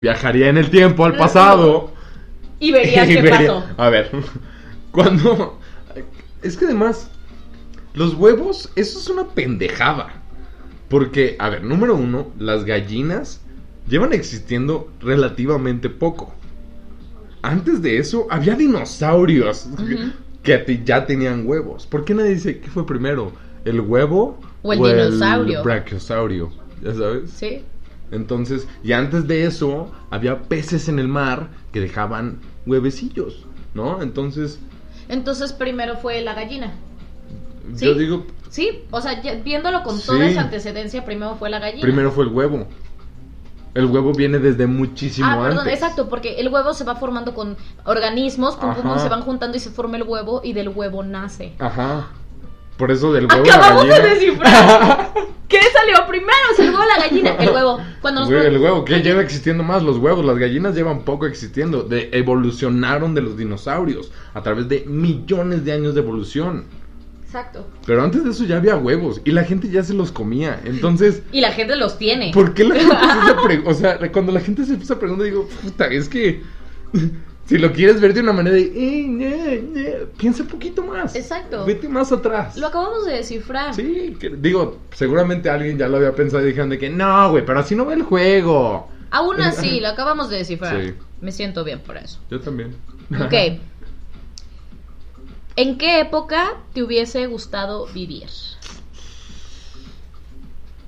viajaría en el tiempo al pasado. Y verías qué pasó. A ver, cuando... Es que además, los huevos, eso es una pendejada. Porque, a ver, número uno, las gallinas llevan existiendo relativamente poco. Antes de eso, había dinosaurios que ya tenían huevos. ¿Por qué nadie dice qué fue primero? ¿El huevo o el dinosaurio? El brachiosaurio, ¿ya sabes? Sí. Entonces, y antes de eso, había peces en el mar que dejaban huevecillos, ¿no? Entonces primero fue la gallina. ¿Sí? Yo digo... Sí, o sea, viéndolo con toda esa antecedencia, primero fue la gallina. Primero fue el huevo. El huevo viene desde muchísimo antes. Perdón, exacto, porque el huevo se va formando con organismos, se van juntando y se forma el huevo, y del huevo nace. Ajá. Por eso del huevo ¡acabamos la gallina. de descifrar! ¿Qué salió primero? ¿El huevo o la gallina? El huevo. El huevo, ¿qué lleva existiendo más? Los huevos, las gallinas llevan poco existiendo. Evolucionaron de los dinosaurios a través de millones de años de evolución. Exacto. Pero antes de eso ya había huevos y la gente ya se los comía, entonces... Y la gente los tiene. ¿Por qué la gente o sea, cuando la gente se empieza a preguntar, digo, puta, es que... Si lo quieres ver de una manera de... piensa un poquito más. Exacto. Vete más atrás. Lo acabamos de descifrar. Sí, digo, seguramente alguien ya lo había pensado y dijeron de que no, güey, pero así no va el juego. Aún así, lo acabamos de descifrar. Sí. Me siento bien por eso. Yo también. Ok. ¿En qué época te hubiese gustado vivir?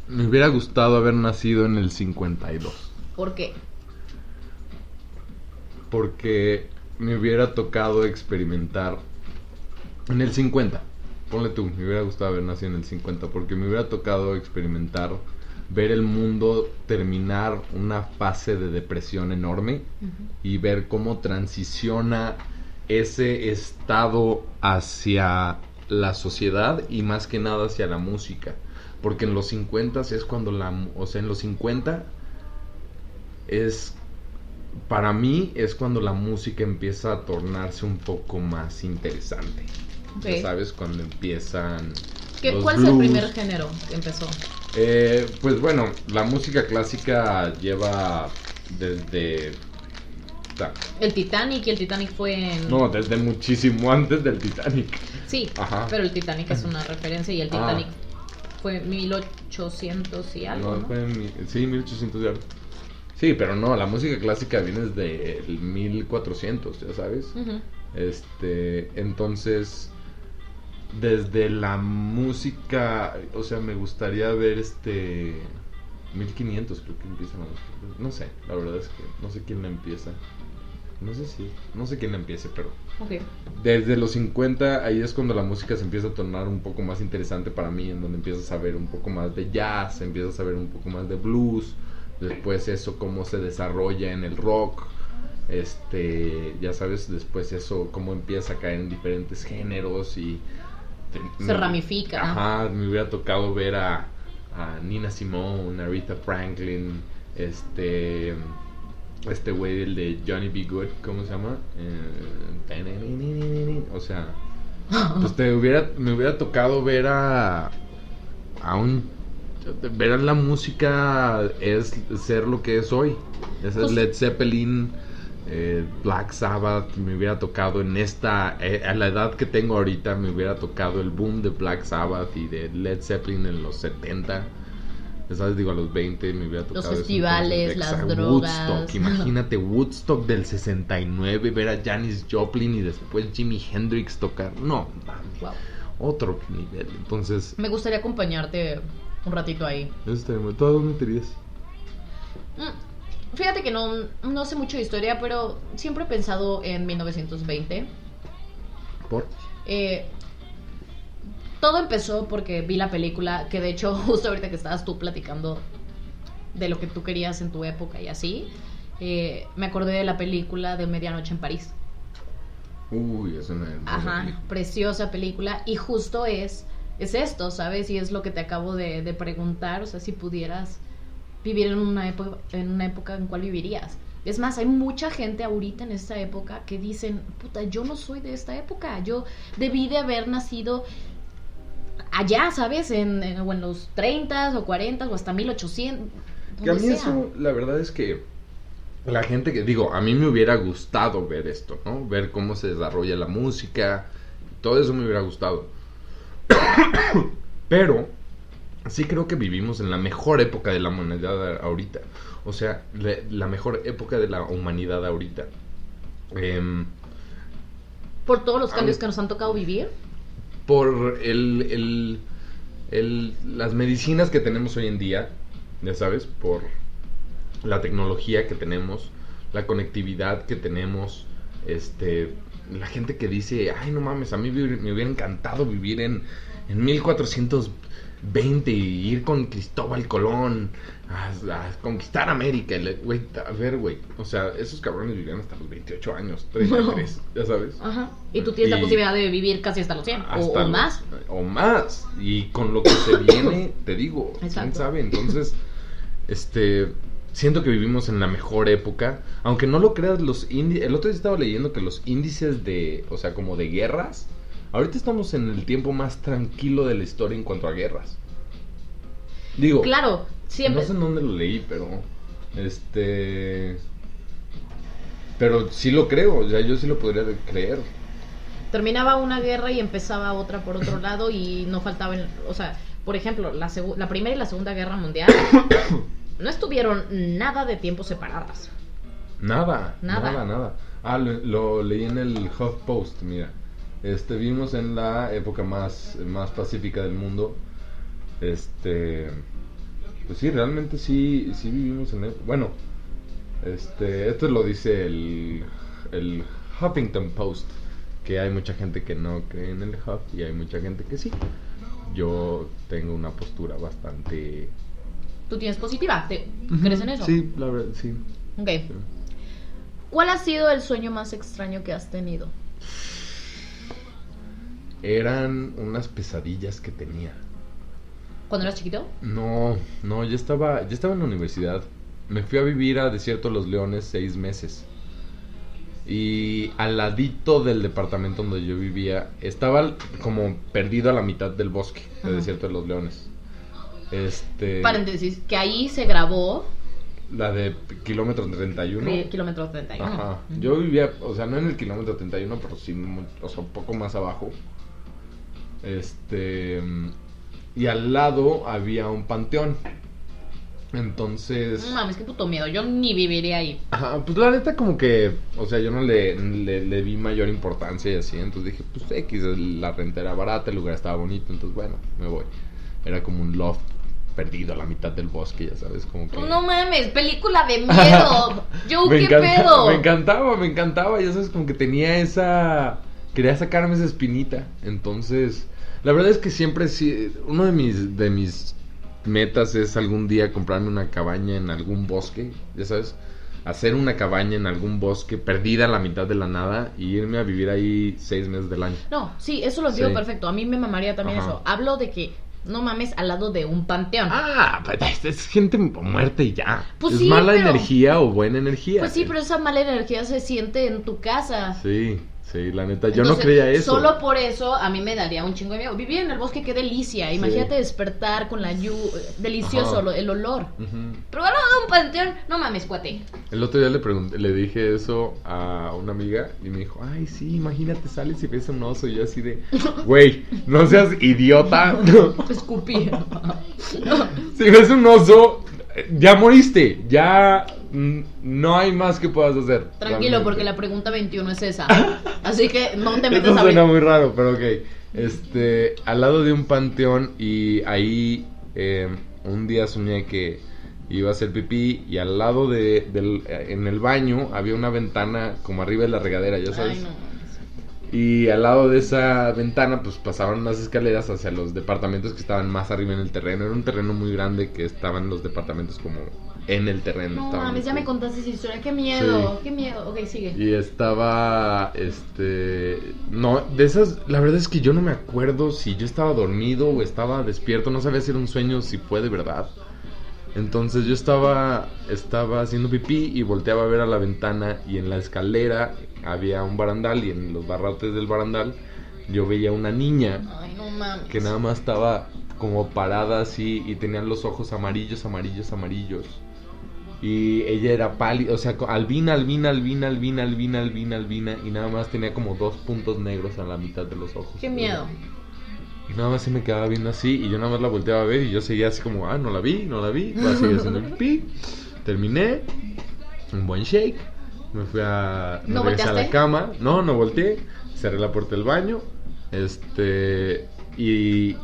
Me hubiera gustado haber nacido en el 52. ¿Por qué? Porque me hubiera tocado experimentar en el 50. Ponle tú, me hubiera gustado haber nacido en el 50 porque me hubiera tocado experimentar, ver el mundo terminar una fase de depresión enorme y ver cómo transiciona ese estado hacia la sociedad y más que nada hacia la música. Porque en los 50 es cuando en los 50 es... Para mí es cuando la música empieza a tornarse un poco más interesante. Okay. Ya sabes, cuando empiezan ¿Cuál es el primer género que empezó? Pues bueno, la música clásica lleva desde... El Titanic, y el Titanic fue en... No, desde muchísimo antes del Titanic. Sí, ajá, pero el Titanic es una referencia y el Titanic fue 1800 y algo, ¿no? Sí, 1800 y algo. Sí, pero no, la música clásica viene desde el 1400, ya sabes. Entonces, desde la música, o sea, me gustaría ver 1500 creo que empieza. No sé, la verdad es que no sé quién la empieza. No sé quién la empiece, pero desde los 50 ahí es cuando la música se empieza a tornar un poco más interesante para mí, en donde empiezas a ver un poco más de jazz, empiezas a ver un poco más de blues. Después eso cómo se desarrolla en el rock, ya sabes, después eso cómo empieza a caer en diferentes géneros y se ramifica. Ajá, me hubiera tocado ver a Nina Simone, Aretha Franklin, güey, el de Johnny B. Good, ¿cómo se llama? O sea, pues me hubiera tocado ver ver la música es ser lo que es hoy. Ese es Led Zeppelin, Black Sabbath. Me hubiera tocado a la edad que tengo ahorita, me hubiera tocado el boom de Black Sabbath y de Led Zeppelin en los 70. ¿Sabes? Digo, a los 20 me hubiera tocado los festivales, las drogas. Woodstock, imagínate Woodstock del 69, ver a Janis Joplin y después Jimi Hendrix tocar. No, wow. Otro nivel. Entonces, me gustaría acompañarte un ratito ahí. ¿Tú a dónde te irías? Fíjate que no sé mucho de historia, pero siempre he pensado en 1920. ¿Por? Todo empezó porque vi la película, que de hecho justo ahorita que estabas tú platicando de lo que tú querías en tu época y así, me acordé de la película de Medianoche en París. Uy, es una película. Preciosa película, y justo es esto, ¿sabes? Y es lo que te acabo de preguntar, o sea, si pudieras vivir en una época, ¿en cuál vivirías? Es más, hay mucha gente ahorita en esta época que dicen, puta, yo no soy de esta época, yo debí de haber nacido allá, ¿sabes? O en los 30s o 40s o hasta 1800. Que a mí eso, la verdad es que la gente que, digo, a mí me hubiera gustado ver esto, ¿no? Ver cómo se desarrolla la música, todo eso me hubiera gustado. Pero sí creo que vivimos en la mejor época de la humanidad ahorita. O sea, la mejor época de la humanidad ahorita. Por todos los cambios que nos han tocado vivir. Por las medicinas que tenemos hoy en día, ya sabes, por la tecnología que tenemos, la conectividad que tenemos, la gente que dice, ay, no mames, a mí me hubiera encantado vivir en 1420 y ir con Cristóbal Colón a conquistar América. Güey, a ver, güey, o sea, esos cabrones vivían hasta los 28 años, 33, ya sabes. Ajá. Y tú tienes la posibilidad de vivir casi hasta los 100 o más. O más. Y con lo que se viene, te digo, exacto, quién sabe. Entonces, siento que vivimos en la mejor época. Aunque no lo creas, el otro día estaba leyendo que los índices de, o sea, como de guerras, ahorita estamos en el tiempo más tranquilo de la historia en cuanto a guerras. Digo, claro, siempre. No sé en dónde lo leí, pero pero sí lo creo, o sea, yo sí lo podría creer. Terminaba una guerra y empezaba otra por otro lado y no faltaba, o sea, por ejemplo, la Primera y la Segunda Guerra Mundial no estuvieron nada de tiempo separadas. Nada. Ah, lo leí en el HuffPost, mira. Vimos en la época más pacífica del mundo. Pues sí, realmente sí vivimos en bueno, esto lo dice el Huffington Post, que hay mucha gente que no cree en el Huff y hay mucha gente que sí. Yo tengo una postura bastante... ¿Tú tienes positiva? ¿Crees en eso? Sí, la verdad, sí. Ok. Sí. ¿Cuál ha sido el sueño más extraño que has tenido? Eran unas pesadillas que tenía. ¿Cuando eras chiquito? No, yo estaba en la universidad. Me fui a vivir a Desierto de los Leones 6 meses. Y al ladito del departamento donde yo vivía, estaba como perdido a la mitad del bosque de Desierto de los Leones. Paréntesis, que ahí se grabó la de kilómetro 31. Kilómetro 31. Ajá. Yo vivía, o sea, no en el kilómetro 31, pero sí, o sea, un poco más abajo. Y al lado había un panteón. Entonces... No mames, qué puto miedo, yo ni viviría ahí. Ajá, pues la neta como que, o sea, yo no le vi mayor importancia y así. Entonces dije, pues X, la renta era barata, el lugar estaba bonito, entonces bueno, me voy. Era como un loft perdido a la mitad del bosque, ya sabes, como que... No mames, película de miedo. Yo, ¿qué pedo? Me encantaba, ya sabes, como que tenía quería sacarme esa espinita. Entonces, la verdad es que siempre sí, uno de mis metas es algún día comprarme una cabaña en algún bosque, ya sabes, hacer una cabaña en algún bosque perdida a la mitad de la nada y irme a vivir ahí 6 meses del año. No, sí, eso lo digo perfecto, a mí me mamaría también. Ajá. Eso, hablo de que no mames al lado de un panteón. Pues es gente muerta y ya. Pues es sí, mala energía o buena energía. Pues sí, pero esa mala energía se siente en tu casa. Sí, la neta, yo no creía eso. Solo por eso a mí me daría un chingo de miedo. Vivir en el bosque, qué delicia. Imagínate despertar con la delicioso el olor. Pero al lado de un panteón, no mames, cuate. El otro día le dije eso a una amiga y me dijo, ay, sí, imagínate, sales y ves un oso. Y yo así de, güey, no seas idiota. Escupí. Si ves un oso, ya moriste, ya no hay más que puedas hacer. Tranquilo, realmente. Porque la pregunta 21 es esa. Así que no te metas a ver. Suena muy raro, pero ok. Al lado de un panteón y ahí un día soñé que iba a hacer pipí y al lado en el baño había una ventana como arriba de la regadera, ya sabes. Ay, no. Y al lado de esa ventana pues pasaban unas escaleras hacia los departamentos que estaban más arriba en el terreno. Era un terreno muy grande que estaban los departamentos como en el terreno. No mames, ya me contaste esa historia, qué miedo, qué miedo. Ok, sigue. Y estaba, no, de esas, la verdad es que yo no me acuerdo si yo estaba dormido o estaba despierto. No sabía si era un sueño o si fue de verdad. Entonces yo estaba haciendo pipí y volteaba a ver a la ventana y en la escalera había un barandal y en los barrotes del barandal yo veía una niña. Ay, no mames. Que nada más estaba como parada así y tenía los ojos amarillos. Y ella era pálida, o sea, albina, y nada más tenía como 2 puntos negros a la mitad de los ojos. Qué miedo. Y nada más se me quedaba viendo así, y yo nada más la volteaba a ver, y yo seguía así como, no la vi, voy a seguir haciendo pipí. Terminé, un buen shake, me ¿No regresé a la volteaste? cama, no volteé, cerré la puerta del baño, y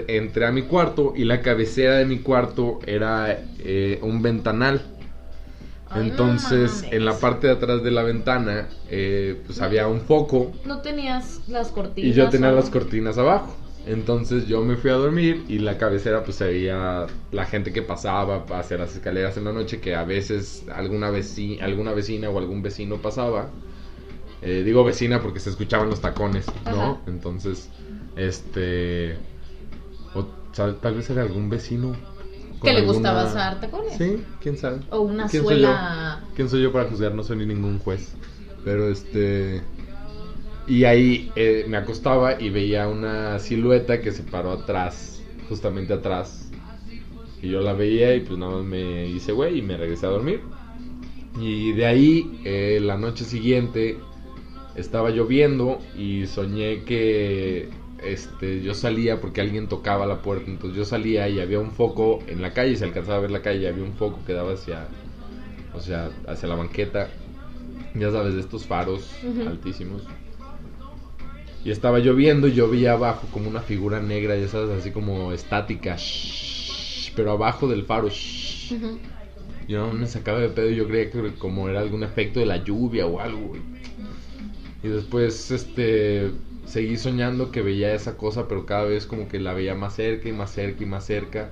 entré a mi cuarto, y la cabecera de mi cuarto era un ventanal. Ay, Entonces, no en la mames. parte de atrás de la ventana, pues había un foco. ¿No tenías las cortinas? Y yo tenía o las algo? cortinas abajo. Entonces yo me fui a dormir y la cabecera pues se veía la gente que pasaba hacia las escaleras en la noche, que a veces alguna vecina o algún vecino pasaba. Digo vecina porque se escuchaban los tacones, ¿no? Ajá. Entonces, tal vez era algún vecino Que con le gustaba usar tacones. Sí, quién sabe. O una ¿Quién suela. soy yo? ¿Quién soy yo para juzgar? No soy ni ningún juez. Pero y ahí me acostaba y veía una silueta que se paró atrás, justamente atrás. Y yo la veía y pues nada más me hice güey y me regresé a dormir. Y de ahí, la noche siguiente, estaba lloviendo y soñé que yo salía porque alguien tocaba la puerta. Entonces yo salía y había un foco en la calle, se alcanzaba a ver la calle, había un foco que daba hacia la banqueta. Ya sabes, de estos faros altísimos. Y estaba lloviendo y yo veía abajo como una figura negra, ya sabes, así como estática, pero abajo del faro. Yo me sacaba de pedo y yo creía que como era algún efecto de la lluvia o algo. Y después seguí soñando que veía esa cosa, pero cada vez como que la veía más cerca y más cerca y más cerca.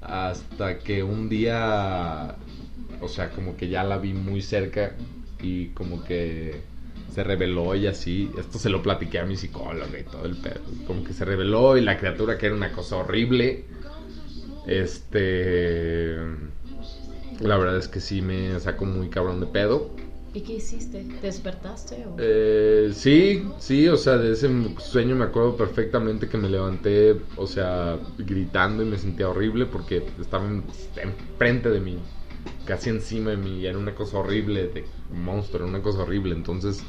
Hasta que un día, o sea, como que ya la vi muy cerca y como que se reveló y así. Esto se lo platiqué a mi psicóloga y todo el pedo. Como que se reveló y la criatura, que era una cosa horrible. La verdad es que sí me sacó muy cabrón de pedo. ¿Y qué hiciste? ¿Te despertaste? O... Sí, o sea, de ese sueño me acuerdo perfectamente que me levanté, o sea, gritando y me sentía horrible porque estaba enfrente de mí, casi encima de mí, y era una cosa horrible, de monstruo, era una cosa horrible. Entonces,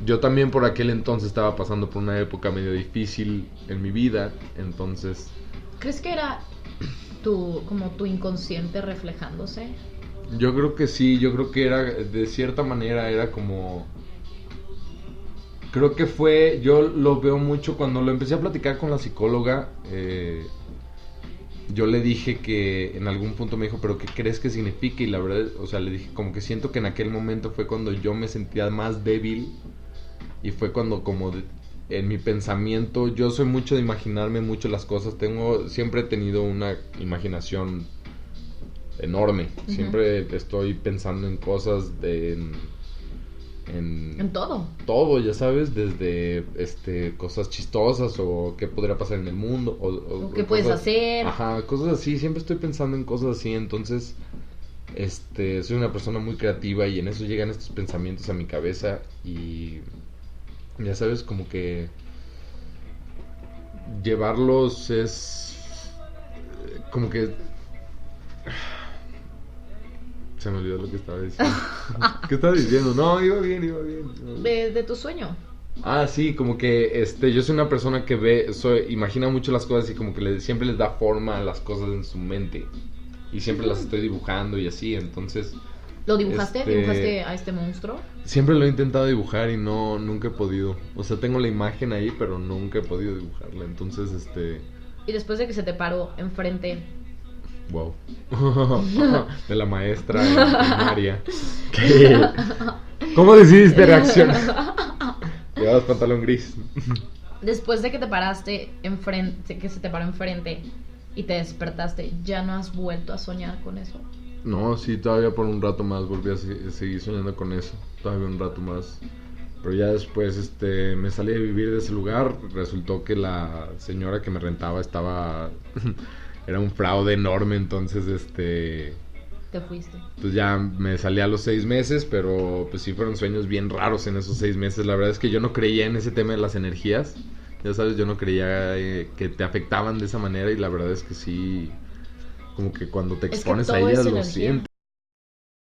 yo también por aquel entonces estaba pasando por una época medio difícil en mi vida, entonces... ¿Crees que era como tu inconsciente reflejándose? Yo creo que sí, yo creo que era, de cierta manera, era como... Creo que yo lo veo mucho cuando lo empecé a platicar con la psicóloga. Yo le dije que en algún punto me dijo, ¿pero qué crees que significa? Y la verdad, o sea, le dije como que siento que en aquel momento fue cuando yo me sentía más débil. Y fue cuando en mi pensamiento, yo soy mucho de imaginarme mucho las cosas. Siempre he tenido una imaginación enorme. Siempre estoy pensando en cosas En todo. Todo, ya sabes, desde cosas chistosas o qué podría pasar en el mundo O qué puedes hacer. Ajá, cosas así. Siempre estoy pensando en cosas así. Entonces, soy una persona muy creativa y en eso llegan estos pensamientos a mi cabeza y ya sabes, como que llevarlos es como que... Se me olvidó lo que estaba diciendo. ¿Qué estaba diciendo? No, iba bien. De tu sueño. Ah, sí, como que yo soy una persona que imagina mucho las cosas y como que siempre les da forma a las cosas en su mente. Y siempre las estoy dibujando y así, entonces... ¿Lo dibujaste? ¿Dibujaste a este monstruo? Siempre lo he intentado dibujar y nunca he podido. O sea, tengo la imagen ahí, pero nunca he podido dibujarla. Entonces, Y después de que se te paró enfrente... Wow. De la maestra en primaria. ¿Cómo decidiste reaccionar? Llevabas pantalón gris. Después de que te paraste enfrente, que se te paró enfrente y te despertaste, ¿ya no has vuelto a soñar con eso? No, sí, todavía por un rato más volví a seguir soñando con eso. Todavía un rato más. Pero ya después me salí de vivir de ese lugar. Resultó que la señora que me rentaba era un fraude enorme. Entonces, Te fuiste. pues ya me salí a los 6 meses. Pero pues sí fueron sueños bien raros en esos 6 meses. La verdad es que yo no creía en ese tema de las energías. Ya sabes, yo no creía que te afectaban de esa manera. Y la verdad es que sí como que cuando te Es que expones a todo ellas es lo energía. sientes.